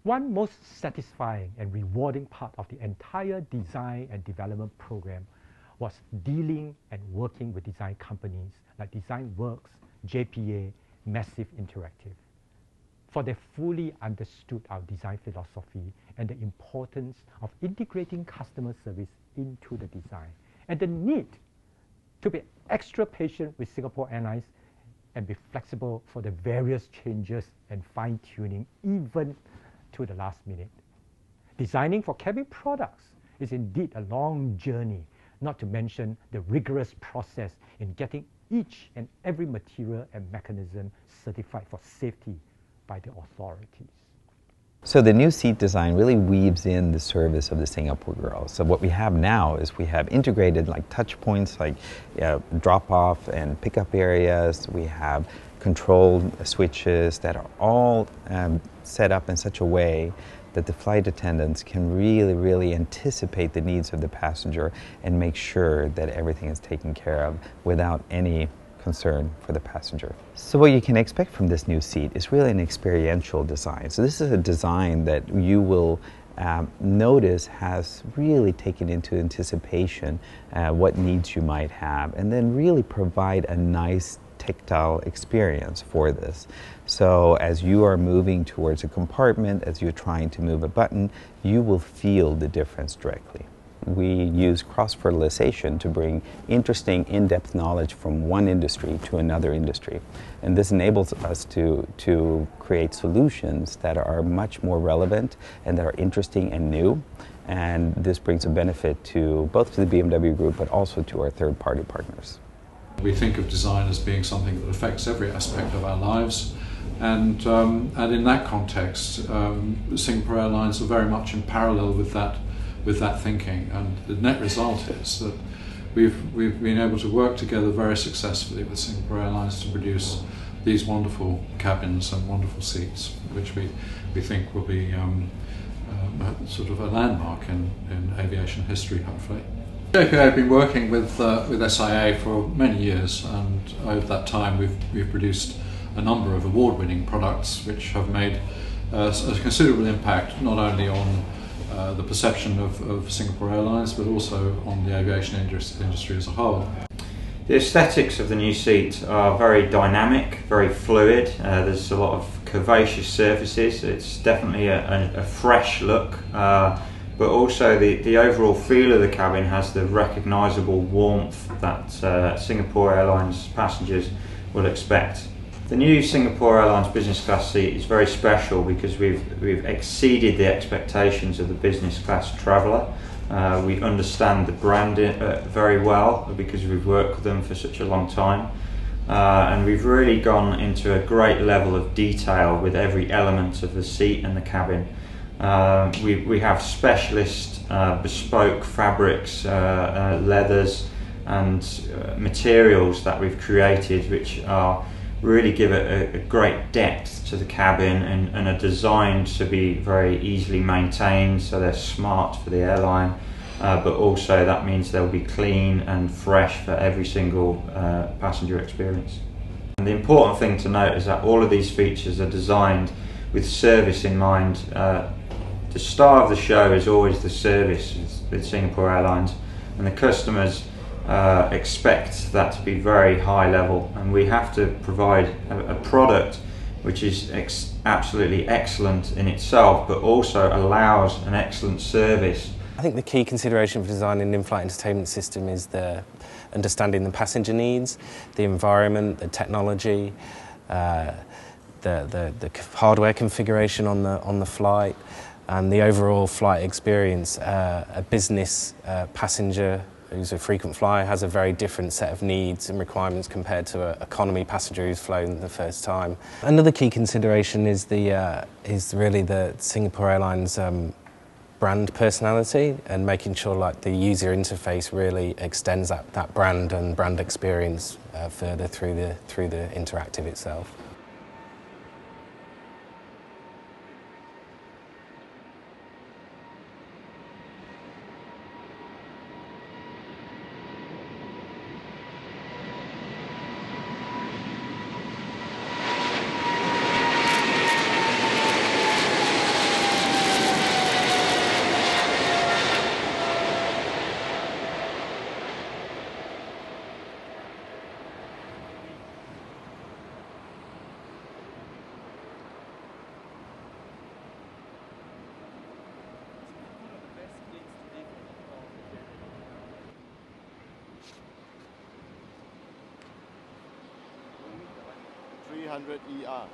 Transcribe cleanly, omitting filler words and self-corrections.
One most satisfying and rewarding part of the entire design and development program was dealing and working with design companies like DesignWorks, JPA, Massive Interactive, for they fully understood our design philosophy and the importance of integrating customer service into the design, and the need to be extra patient with Singapore Airlines and be flexible for the various changes and fine-tuning even to the last minute. Designing for cabin products is indeed a long journey, not to mention the rigorous process in getting each and every material and mechanism certified for safety by the authorities. So the new seat design really weaves in the service of the Singapore girls. So what we have now is we have integrated like touch points like drop-off and pickup areas. We have control switches that are all set up in such a way that the flight attendants can really anticipate the needs of the passenger and make sure that everything is taken care of without any concern for the passenger. So what you can expect from this new seat is really an experiential design. So this is a design that you will notice has really taken into anticipation what needs you might have, and then really provide a nice tactile experience for this. So as you are moving towards a compartment, as you're trying to move a button, you will feel the difference directly. We use cross-fertilization to bring interesting, in-depth knowledge from one industry to another industry. And this enables us to create solutions that are much more relevant and that are interesting and new. And this brings a benefit to both to the BMW Group, but also to our third-party partners. We think of design as being something that affects every aspect of our lives, and in that context, Singapore Airlines are very much in parallel with that thinking. And the net result is that we've been able to work together very successfully with Singapore Airlines to produce these wonderful cabins and wonderful seats, which we think will be sort of a landmark in aviation history, hopefully. JPA have been working with SIA for many years, and over that time we've produced a number of award-winning products which have made a considerable impact not only on the perception of Singapore Airlines but also on the aviation industry as a whole. The aesthetics of the new seat are very dynamic, very fluid. There's a lot of curvaceous surfaces. It's definitely a fresh look. But also the overall feel of the cabin has the recognisable warmth that Singapore Airlines passengers will expect. The new Singapore Airlines business class seat is very special because we've exceeded the expectations of the business class traveller. We understand the brand very well because we've worked with them for such a long time. And we've really gone into a great level of detail with every element of the seat and the cabin. We have specialist bespoke fabrics, leathers and materials that we've created which really give it a great depth to the cabin and are designed to be very easily maintained, so they're smart for the airline, but also that means they'll be clean and fresh for every single passenger experience. And the important thing to note is that all of these features are designed with service in mind. The star of the show is always the service with Singapore Airlines, and the customers expect that to be very high level, and we have to provide a product which is absolutely excellent in itself but also allows an excellent service. I think the key consideration for designing an in-flight entertainment system is the understanding the passenger needs, the environment, the technology, the hardware configuration on the flight, and the overall flight experience. A business passenger who's a frequent flyer has a very different set of needs and requirements compared to an economy passenger who's flown the first time. Another key consideration is really the Singapore Airlines brand personality, and making sure like the user interface really extends that brand and brand experience further through the interactive itself. A350ER.